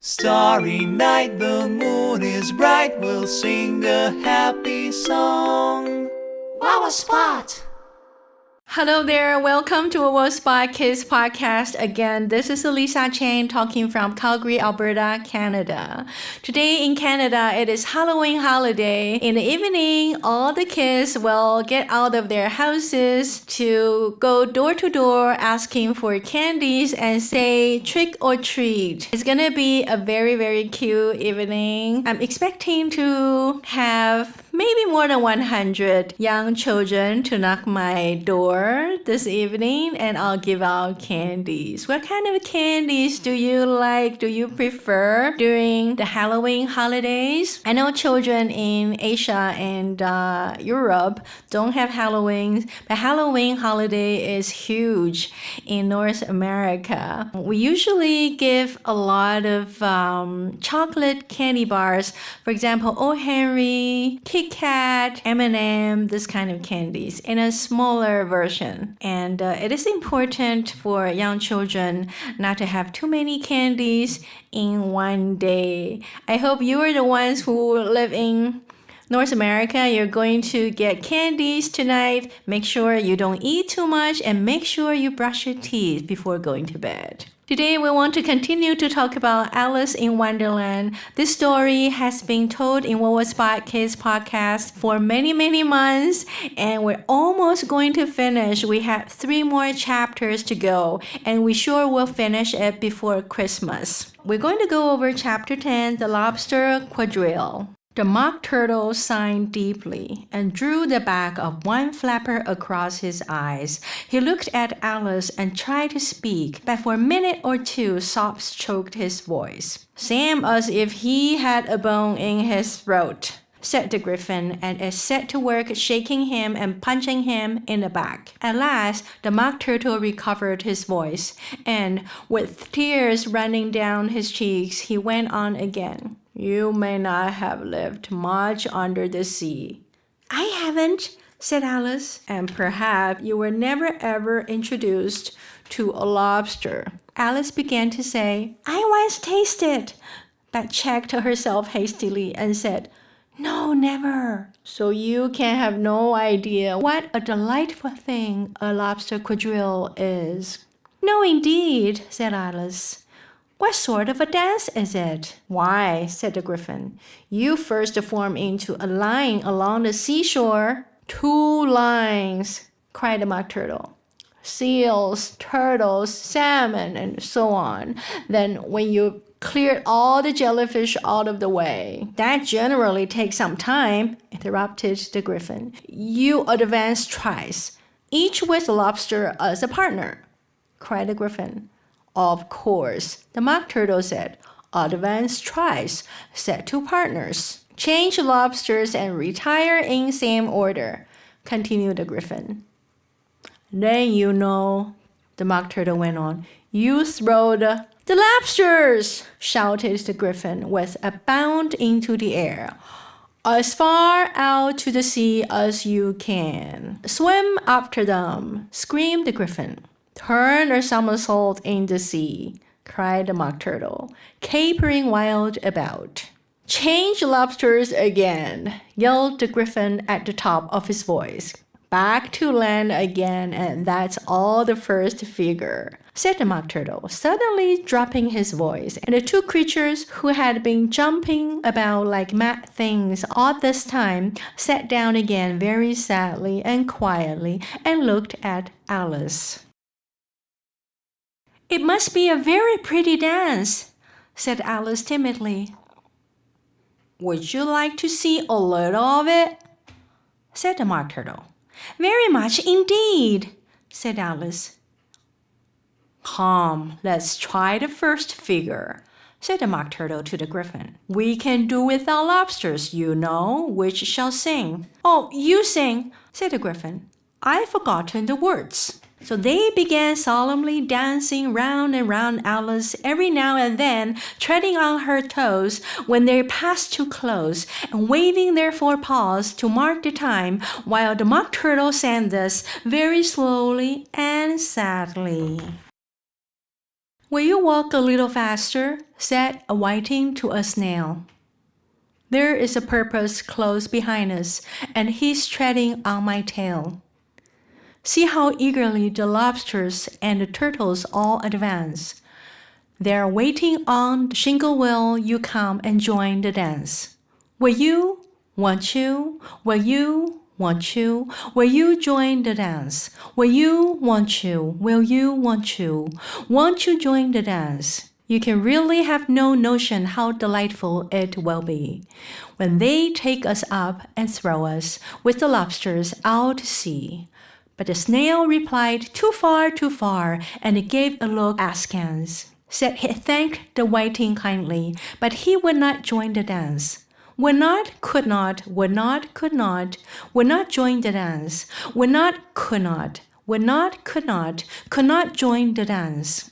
Starry night, the moon is bright, we'll sing a happy song. Wow Spot! Hello there, welcome to Wow Spot Kids Podcast. Again, this is Elisa Chang talking from Calgary, Alberta, Canada. Today in Canada, it is Halloween holiday. In the evening, all the kids will get out of their houses to go door to door asking for candies and say trick or treat. It's gonna be a very, very cute evening. I'm expecting to have maybe more than 100 young children to knock my door this evening, and I'll give out candies. What kind of candies do you like? Do you prefer during the Halloween holidays? I know children in Asia and Europe don't have Halloween, but Halloween holiday is huge in North America. We usually give a lot of chocolate candy bars. For example, O. Henry, Kit Kat, M&M, this kind of candies in a smaller version. And it is important for young children not to have too many candies in one day. I hope you are the ones who live in North America. You're going to get candies tonight. Make sure you don't eat too much and make sure you brush your teeth before going to bed. Today, we want to continue to talk about Alice in Wonderland. This story has been told in Wow Spot Kids podcast for many, many months, and we're almost going to finish. We have 3 more chapters to go, and we sure will finish it before Christmas. We're going to go over chapter 10, the Lobster Quadrille. The mock turtle sighed deeply and drew the back of one flapper across his eyes. He looked at Alice and tried to speak, but for a minute or two sobs choked his voice. "Same as if he had a bone in his throat," said the Gryphon, and set to work shaking him and punching him in the back. At last, the mock turtle recovered his voice, and with tears running down his cheeks, he went on again. "You may not have lived much under the sea." "I haven't," said Alice. "And perhaps you were never ever introduced to a lobster." Alice began to say, "I once tasted," but checked herself hastily and said, "No, never." "So you can have no idea what a delightful thing a lobster quadrille is." "No, indeed," said Alice. "What sort of a dance is it?" "Why," said the Gryphon, "you first form into a line along the seashore." "2 lines," cried the mock turtle. "Seals, turtles, salmon, and so on. Then when you cleared all the jellyfish out of the way." "That generally takes some time," interrupted the Gryphon. "You advance twice, each with a lobster as a partner," cried the Gryphon. "Of course," the mock turtle said. "Advance twice, set 2 partners. Change lobsters and retire in same order," continued the Gryphon. "Then you know," the mock turtle went on, "you throw the lobsters!" shouted the Gryphon with a bound into the air. "As far out to the sea as you can. Swim after them," screamed the Gryphon. "Turn a somersault in the sea," cried the mock turtle, capering wild about. "Change lobsters again," yelled the Gryphon at the top of his voice. "Back to land again, and that's all the first figure," said the mock turtle, suddenly dropping his voice, and the 2 creatures who had been jumping about like mad things all this time sat down again very sadly and quietly and looked at Alice. "It must be a very pretty dance," said Alice timidly. "Would you like to see a little of it?" said the mock turtle. "Very much indeed," said Alice. "Come, let's try the first figure," said the mock turtle to the Gryphon. "We can do without lobsters, you know. Which shall sing?" "Oh, you sing," said the Gryphon. "I've forgotten the words." So they began solemnly dancing round and round Alice, every now and then treading on her toes when they passed too close, and waving their 4 paws to mark the time, while the mock turtle sang this very slowly and sadly. Will you walk a little faster? Said a whiting to a snail. There is a porpoise close behind us, and he's treading on my tail. See how eagerly the lobsters and the turtles all advance. They're waiting on the shingle. Will you come and join the dance? Will you? Won't you? Will you? Won't you? Will you join the dance? Will you? Won't you? Will you? Won't you? Won't you join the dance? You can really have no notion how delightful it will be when they take us up and throw us with the lobsters out to sea. But the snail replied, too far, and it gave a look askance. Said he thanked the whiting kindly, but he would not join the dance. Would not, could not, would not, could not join the dance. Would not, could not, would not, could not join the dance.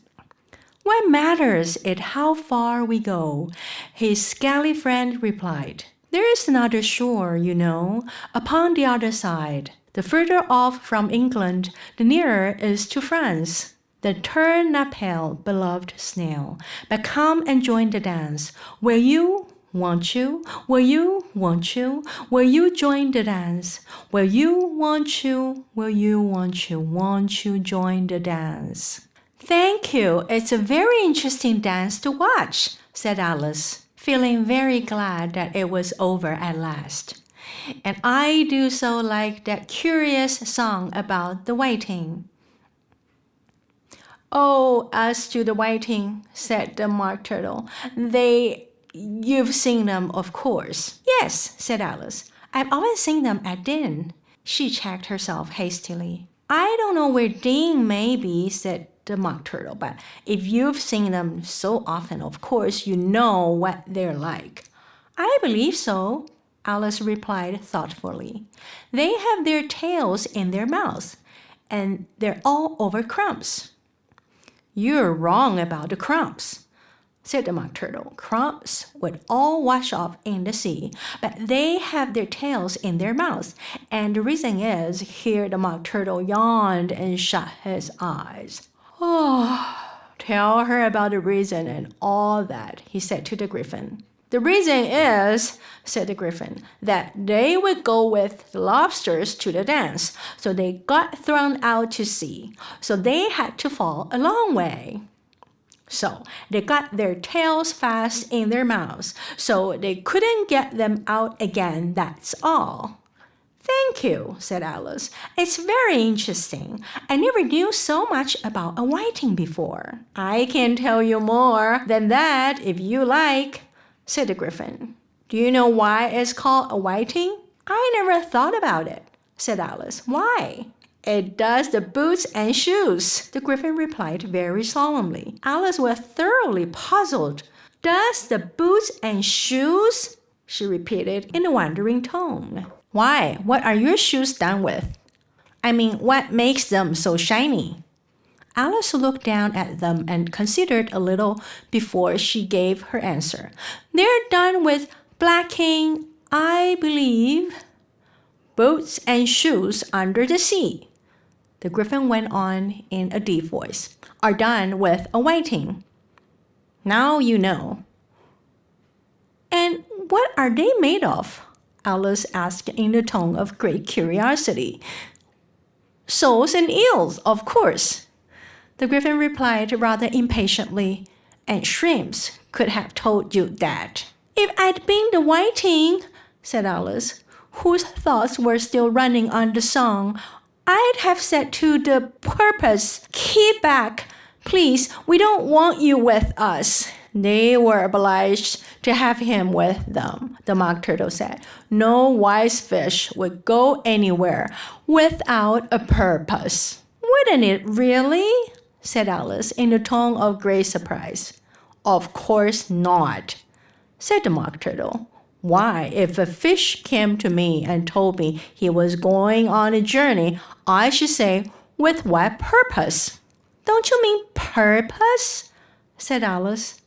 What matters it how far we go? His scaly friend replied. There is another shore, you know, upon the other side. The further off from England, the nearer is to France. Then turn not pale, beloved snail, but come and join the dance. Will you? Won't you? Will you? Won't you? Will you join the dance? Will you? Won't you? Will you? Won't you? Won't you join the dance? Thank you. It's a very interesting dance to watch, said Alice, feeling very glad that it was over at last. And I do so like that curious song about the whiting. Oh, as to the whiting, said the Mock Turtle, you've seen them, of course. Yes, said Alice. I've often seen them at Dean. She checked herself hastily. I don't know where Dean may be, said the Mock Turtle, but if you've seen them so often, of course you know what they're like. I believe so, Alice replied thoughtfully. They have their tails in their mouths, and they're all over crumbs. You're wrong about the crumbs, said the Mock Turtle. Crumbs would all wash off in the sea, but they have their tails in their mouths. And the reason is, here the Mock Turtle yawned and shut his eyes. Oh, tell her about the reason and all that, he said to the Gryphon. The reason is, said the Gryphon, that they would go with the lobsters to the dance, so they got thrown out to sea, so they had to fall a long way. So they got their tails fast in their mouths, so they couldn't get them out again, that's all. Thank you, said Alice. It's very interesting. I never knew so much about a whiting before. I can tell you more than that if you like, said the Gryphon. Do you know why it's called a whiting? I never thought about it, said Alice. Why? It does the boots and shoes, the Gryphon replied very solemnly. Alice was thoroughly puzzled. Does the boots and shoes? She repeated in a wondering tone. Why? What are your shoes done with? I mean, what makes them so shiny? Alice looked down at them and considered a little before she gave her answer. They're done with blacking, I believe. Boots and shoes under the sea, the Gryphon went on in a deep voice, are done with a whiting. Now you know. And what are they made of? Alice asked in a tone of great curiosity. Soles and eels, of course, the Gryphon replied rather impatiently, and shrimps could have told you that. If I'd been the whiting, said Alice, whose thoughts were still running on the song, I'd have said to the porpoise, keep back, please, we don't want you with us. They were obliged to have him with them, the Mock Turtle said. No wise fish would go anywhere without a purpose. Wouldn't it really? Said Alice in a tone of great surprise. Of course not, said the Mock Turtle. Why, if a fish came to me and told me he was going on a journey, I should say, with what purpose? Don't you mean purpose? Said Alice.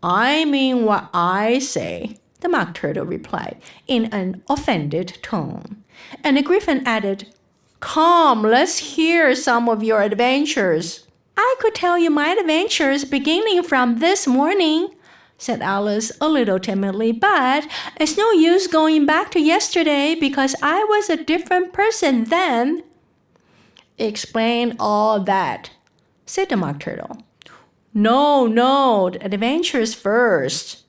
I mean what I say, the Mock Turtle replied in an offended tone. And the Gryphon added, Come, let's hear some of your adventures. I could tell you my adventures beginning from this morning, said Alice a little timidly, but it's no use going back to yesterday because I was a different person then. Explain all that, said the Mock Turtle. No, the adventures first,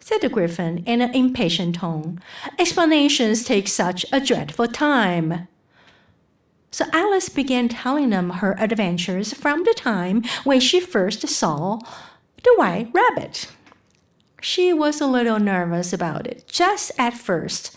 said the Gryphon in an impatient tone. Explanations take such a dreadful time. So Alice began telling them her adventures from the time when she first saw the white rabbit. She was a little nervous about it, just at first.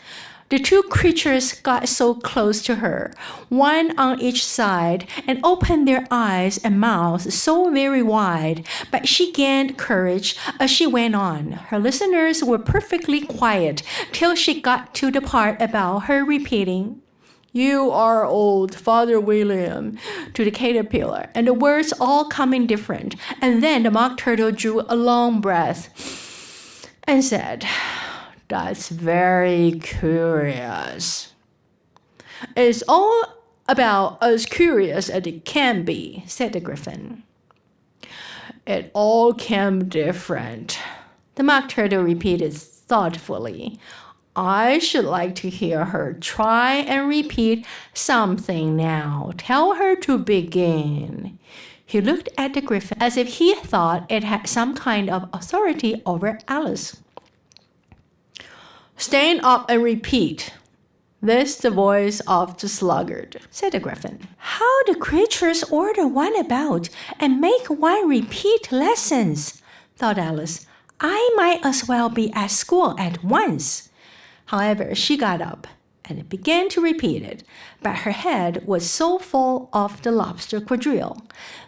The two creatures got so close to her, one on each side, and opened their eyes and mouths so very wide, but she gained courage as she went on. Her listeners were perfectly quiet till she got to the part about her repeating, "You are old, Father William," to the caterpillar, and the words all coming different. And then the Mock Turtle drew a long breath and said, "That's very curious." "It's all about as curious as it can be," said the Gryphon. "It all came different," the Mock Turtle repeated thoughtfully. "I should like to hear her try and repeat something now. Tell her to begin." He looked at the Gryphon as if he thought it had some kind of authority over Alice. "Stand up and repeat. This the voice of the sluggard," said the Gryphon. "How the creatures order one about and make one repeat lessons," thought Alice. "I might as well be at school at once." However, she got up and began to repeat it, but her head was so full of the Lobster Quadrille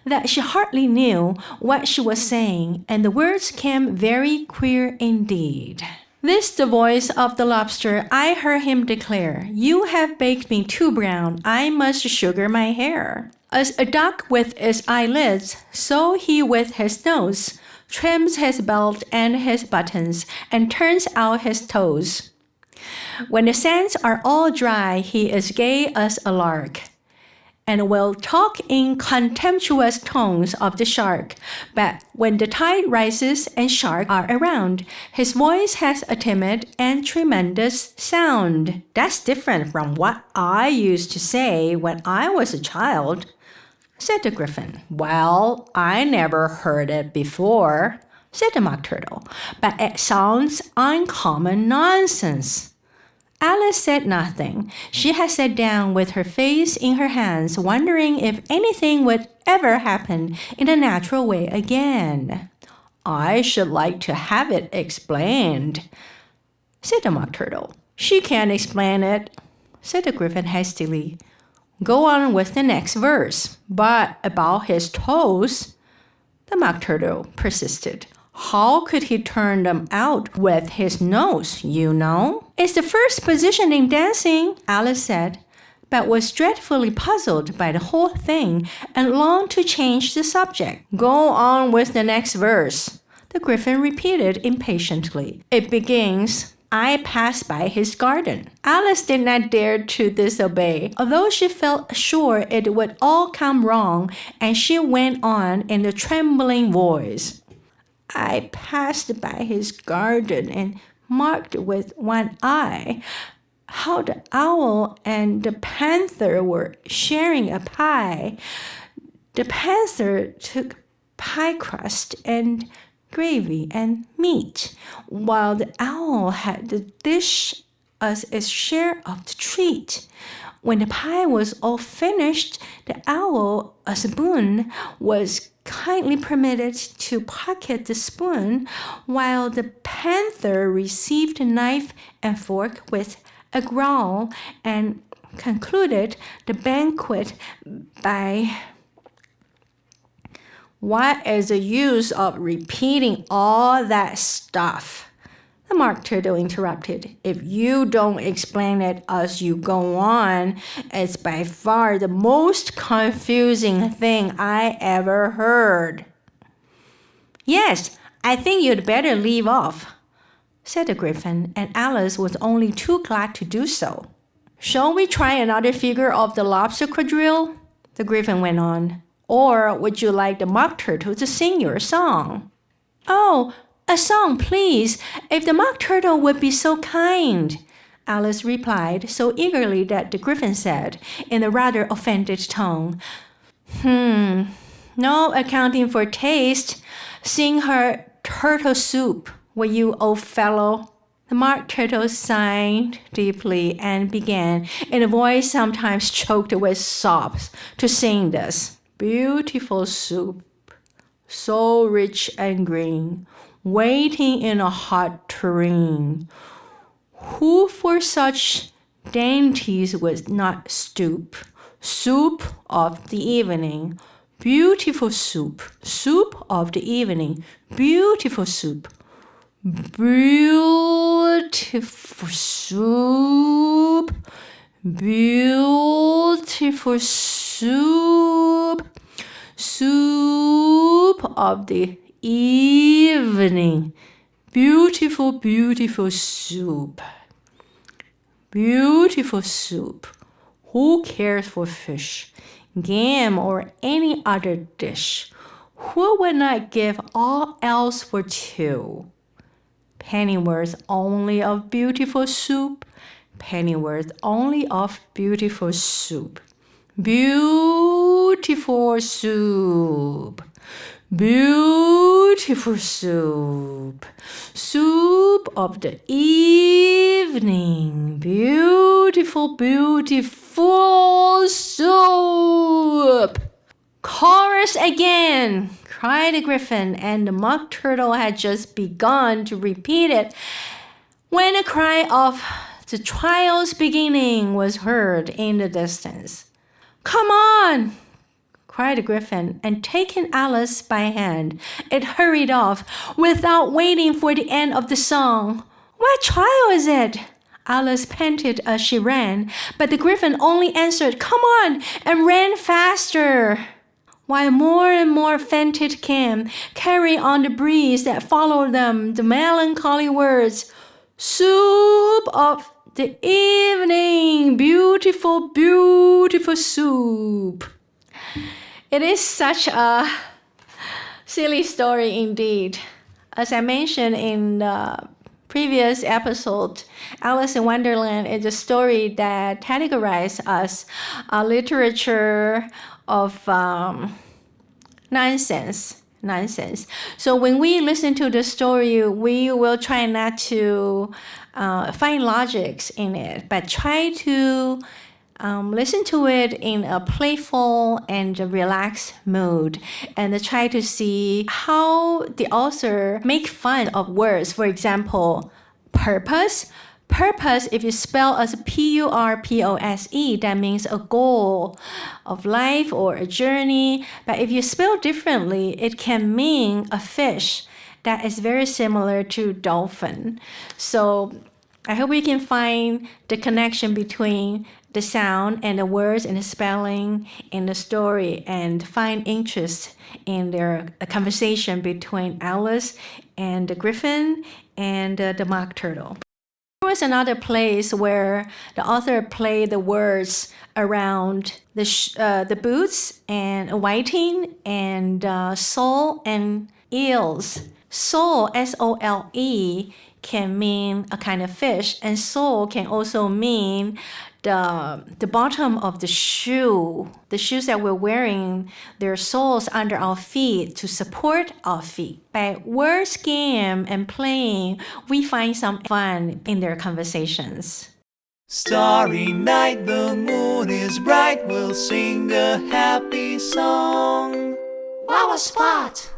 that she hardly knew what she was saying, and the words came very queer indeed. "This the voice of the lobster. I heard him declare, 'You have baked me too brown. I must sugar my hair.' As a duck with its eyelids, so he with his nose trims his belt and his buttons and turns out his toes. When the sands are all dry, he is gay as a lark, and will talk in contemptuous tones of the shark. But when the tide rises and sharks are around, his voice has a timid and tremendous sound." "That's different from what I used to say when I was a child," said the Gryphon. "Well, I never heard it before," said the Mock Turtle, "but it sounds uncommon nonsense." Alice said nothing. She had sat down with her face in her hands, wondering if anything would ever happen in a natural way again. "I should like to have it explained," said the Mock Turtle. "She can't explain it," said the Gryphon hastily. "Go on with the next verse." "But about his toes," the Mock Turtle persisted. "How could he turn them out with his nose, you know?" "It's the first position in dancing," Alice said, but was dreadfully puzzled by the whole thing and longed to change the subject. "Go on with the next verse," the Gryphon repeated impatiently. "It begins, 'I passed by his garden.'" Alice did not dare to disobey, although she felt sure it would all come wrong, and she went on in a trembling voice. "I passed by his garden and marked with one eye how the owl and the panther were sharing a pie. The panther took pie crust and gravy and meat, while the owl had the dish as its share of the treat. When the pie was all finished, the owl, as a boon, was kindly permitted to pocket the spoon, while the panther received a knife and fork with a growl, and concluded the banquet by..." "What is the use of repeating all that stuff?" the Mock Turtle interrupted. "If you don't explain it as you go on, it's by far the most confusing thing I ever heard." "Yes, I think you'd better leave off," said the Gryphon, and Alice was only too glad to do so. "Shall we try another figure of the Lobster Quadrille?" the Gryphon went on. Or would you like the Mock Turtle to sing your song? Oh, a song, please, if the Mock Turtle would be so kind, Alice replied so eagerly that the Gryphon said, in a rather offended tone, no accounting for taste. Sing her turtle soup, will you, old fellow? The Mock Turtle sighed deeply and began, in a voice sometimes choked with sobs, to sing this. Beautiful soup, so rich and green, waiting in a hot tureen. Who for such dainties would not stoop? Soup of the evening, beautiful soup, soup of the evening, beautiful soup, beautiful soup, beautiful soup, soup of the evening, beautiful, beautiful soup, beautiful soup. Who cares for fish, game, or any other dish? Who would not give all else for two? Pennyworth only of beautiful soup, pennyworth only of beautiful soup. Beautiful soup, beautiful soup, soup of the evening, beautiful, beautiful soup. Chorus again, cried the Gryphon, and the Mock Turtle had just begun to repeat it when a cry of the trial's beginning was heard in the distance. Come on, cried the Gryphon, and taking Alice by hand, it hurried off without waiting for the end of the song. What trial is it? Alice panted as she ran, but the Gryphon only answered, Come on, and ran faster. While more and more fainted came, carrying on the breeze that followed them the melancholy words, Soup of the evening, beautiful, beautiful soup. It is such a silly story indeed. As I mentioned in the previous episode, Alice in Wonderland is a story that categorizes as a literature of nonsense. So when we listen to the story, we will try not to find logics in it, but try to listen to it in a playful and relaxed mood, and try to see how the author make fun of words. For example, purpose. Purpose, if you spell as Purpose, that means a goal of life or a journey. But if you spell differently, it can mean a fish that is very similar to dolphin. So I hope you can find the connection between the sound and the words and the spelling in the story, and find interest in their conversation between Alice and the Gryphon and the Mock Turtle. There was another place where the author played the words around the boots and whiting and sole and eels. Sole, S-O-L-E, can mean a kind of fish, and sole can also mean the bottom of the shoe. The shoes that we're wearing, their soles under our feet to support our feet. By words game and playing, we find some fun in their conversations. Starry night, the moon is bright, we'll sing a happy song. Wow, a spot!